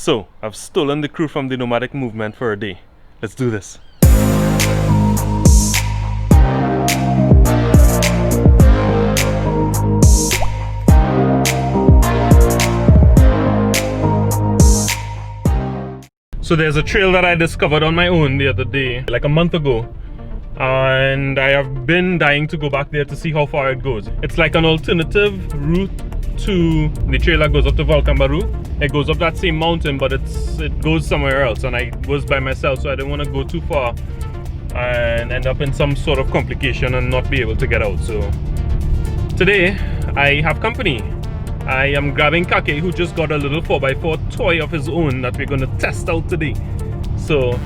So, I've stolen the crew from the Nomadic movement for a day. Let's do this. So there's a trail that I discovered on my own the other day, like a month ago. And I have been dying to go back there to see how far it goes. It's like an alternative route to the trail that goes up to Volcanic. It goes up that same mountain, but it goes somewhere else, and I was by myself, so I didn't want to go too far and end up in some sort of complication and not be able to get out. So today I have company. I am grabbing Kake, who just got a little 4x4 toy of his own that we're going to test out today. So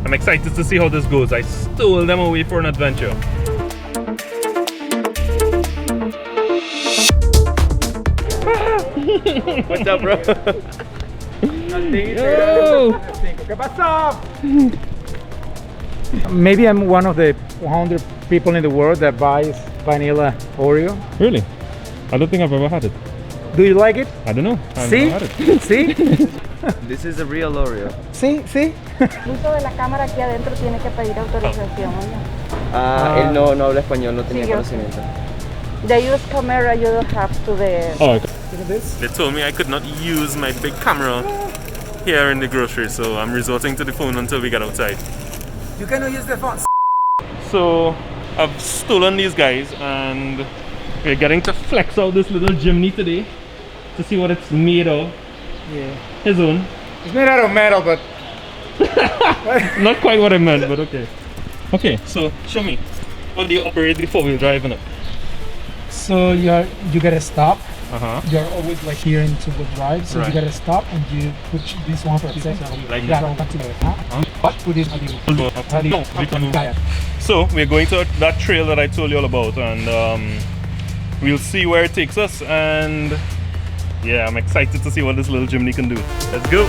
I'm excited to see how this goes. I stole them away for an adventure. What's up, bro? Yo! ¿Qué pasó? Maybe I'm one of the 100 people in the world that buys vanilla Oreo. Really? I don't think I've ever had it. Do you like it? I don't know. I've See? never had it. See? This is a real Oreo. See? See? El uso de la cámara aquí adentro tiene que pedir autorización. Él no habla español, no tenía Sí, yo conocimiento. They use camera, you don't have to the... Oh, okay. Look at this. They told me I could not use my big camera here in the grocery, so I'm resorting to the phone until we get outside. You cannot use the phone. So I've stolen these guys and we're getting to flex out this little Jimny today to see what it's made of. Yeah. His own. It's made out of metal, but... Not quite what I meant, but okay. Okay, so show me. How do you operate the four-wheel drive in it? So you gotta stop. Uh-huh. You're always like here into the drive, so Right. you gotta stop and you push this one for a second. Like Yeah, continue. What? Put this on So we're going to that trail that I told you all about, and we'll see where it takes us. And yeah, I'm excited to see what this little Jimny can do. Let's go.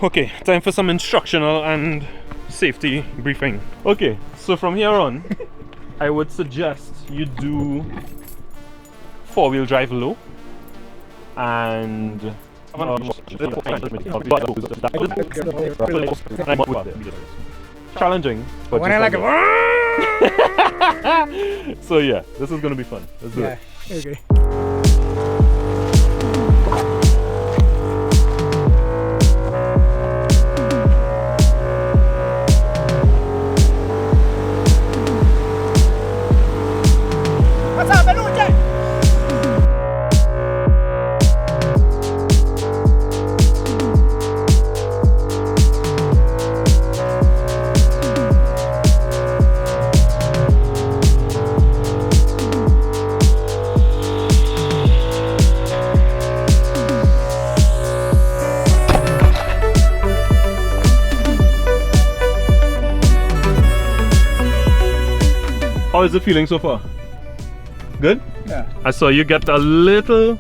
Okay, time for some instructional and safety briefing. Okay, so from here on, I would suggest you do four-wheel drive low and challenging, but When I like it. So yeah, this is gonna be fun. Let's do it. Okay. How is it feeling so far? Good? Yeah. I saw you get a little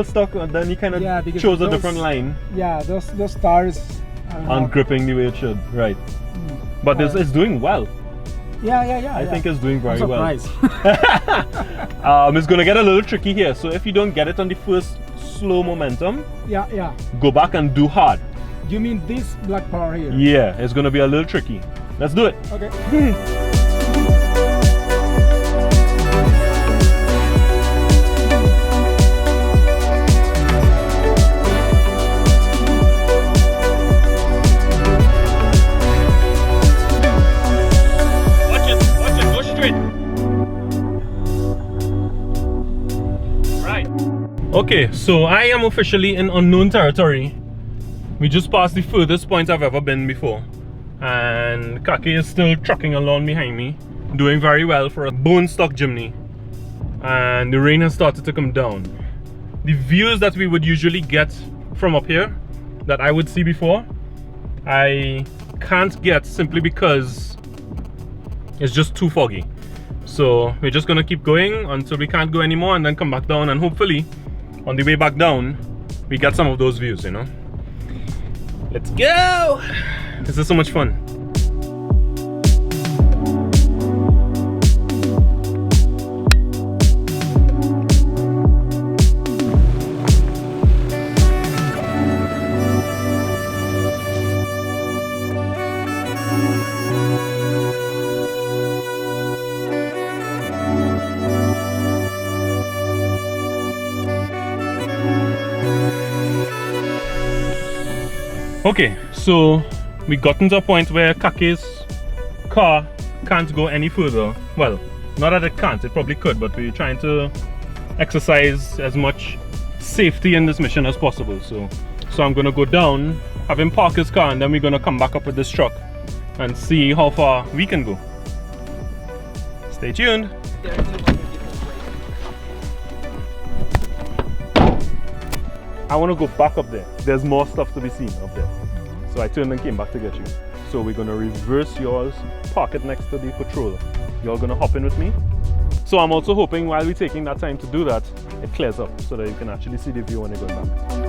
stuck, and then you kind of because chose a those- different line Yeah, those stars. on gripping the way it should, right? But it's doing well. Yeah. I think it's doing very I'm well. surprised. It's gonna get a little tricky here, so if you don't get it on the first slow momentum, yeah. go back and do hard. You mean this black part here? Yeah, it's gonna be a little tricky. Let's do it. Okay. Watch it, go straight. Right. Okay, so I am officially in unknown territory. We just passed the furthest point I've ever been before. And Kake is still trucking along behind me, doing very well for a bone stock Jimny. and the rain has started to come down. The views that we would usually get from up here, that I would see before, I can't get simply because it's just too foggy. So we're just gonna keep going until we can't go anymore and then come back down, and hopefully on the way back down we get some of those views, you know. Let's go! This is so much fun. Okay, so we got to a point where Kake's car can't go any further. Well, not that it can't, it probably could, but we're trying to exercise as much safety in this mission as possible. So I'm gonna go down, have him park his car, and then we're gonna come back up with this truck and see how far we can go. Stay tuned. I want to go back up there. There's more stuff to be seen up there. So I turned and came back to get you. So we're going to reverse yours, park it next to the patrol. You're going to hop in with me. So I'm also hoping while we're taking that time to do that, it clears up so that you can actually see the view when you're going back.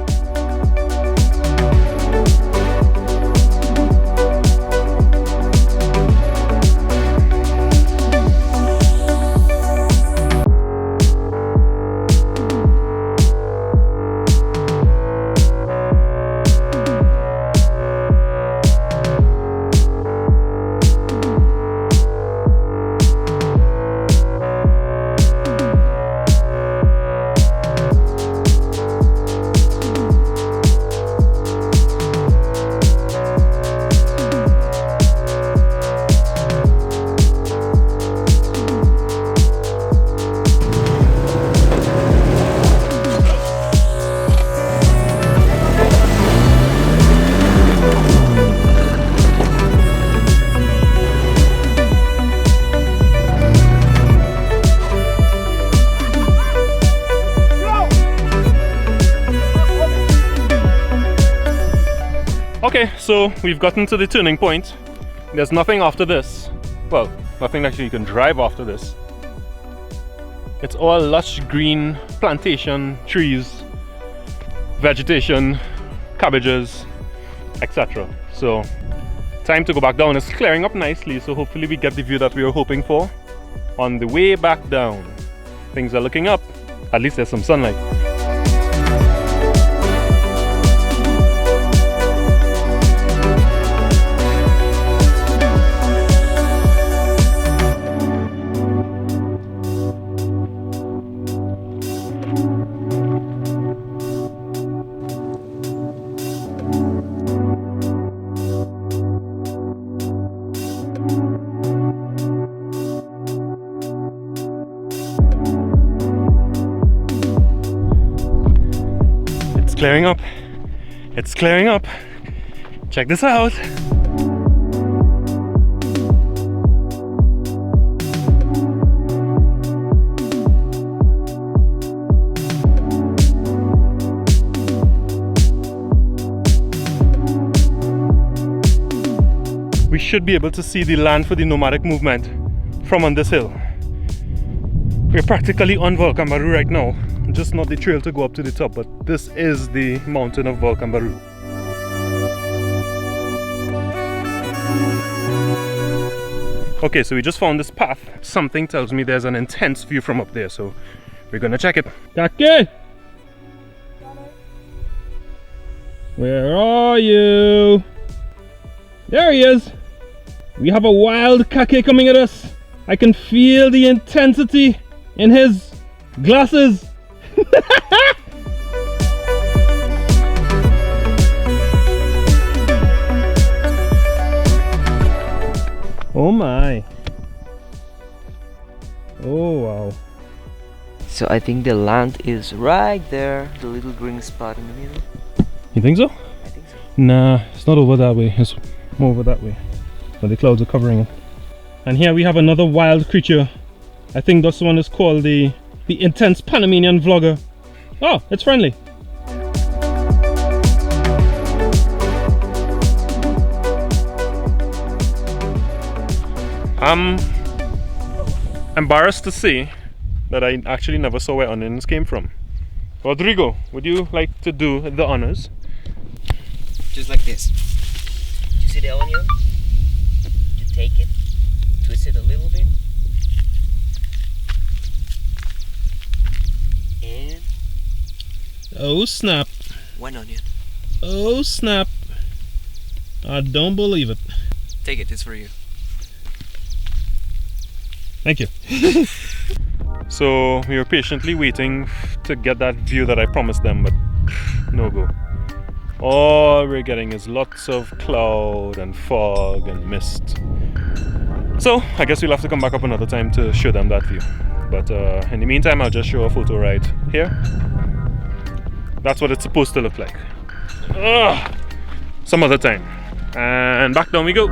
Okay, so we've gotten to the turning point. There's nothing after this. Well, nothing actually you can drive after this. It's all lush green plantation, trees, vegetation, cabbages, etc. So, time to go back down. It's clearing up nicely, so hopefully we get the view that we were hoping for. On the way back down, things are looking up. At least there's some sunlight. Clearing up. It's clearing up. Check this out. We should be able to see the land for the nomadic movement from on this hill. We're practically on Volcanic right now. Just not the trail to go up to the top, but this is the mountain of Volcanic. Okay, so we just found this path. Something tells me there's an intense view from up there, so we're gonna check it. Kake! Where are you? There he is! We have a wild Kake coming at us. I can feel the intensity in his glasses. Oh my. Oh wow. So I think the land is right there, the little green spot in the middle. You think so? I think so. Nah, it's not over that way. It's more over that way. But the clouds are covering it. And here we have another wild creature. I think this one is called the The intense Panamanian vlogger. Oh, it's friendly. I'm embarrassed to say that I actually never saw where onions came from. Rodrigo, would you like to do the honors? Just like this. You see the onion? You take it, twist it a little bit, and Oh snap. one onion. Oh snap. I don't believe it. Take it, it's for you. Thank you. So we were patiently waiting to get that view that I promised them, but no go. All we're getting is lots of cloud and fog and mist. So I guess we'll have to come back up another time to show them that view. But in the meantime, I'll just show a photo right here. That's what it's supposed to look like. Ugh. Some other time. And back down we go.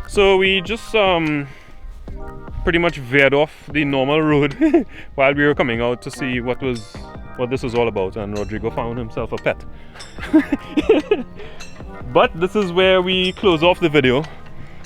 So we just pretty much veered off the normal road while we were coming out to see what this was all about, and Rodrigo found himself a pet. But this is where we close off the video,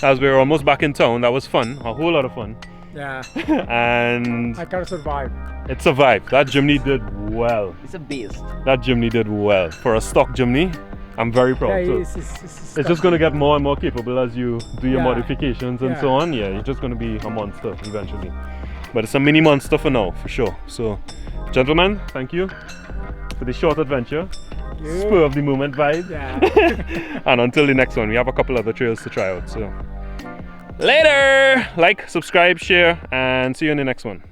as we're almost back in town. That was fun, a whole lot of fun. Yeah. And I can't survive. it survived. That Jimny did well. It's a beast. That Jimny did well. For a stock Jimny, I'm very proud. Yeah, So it's it's just going to get more and more capable as you do your Yeah. modifications and Yeah. so on. Yeah, it's just going to be a monster eventually. But it's a mini monster for now, for sure. So, gentlemen, thank you for the short adventure. Spur of the moment vibe. Yeah. And until the next one, we have a couple other trails to try out. So, later! Like, subscribe, share, and see you in the next one.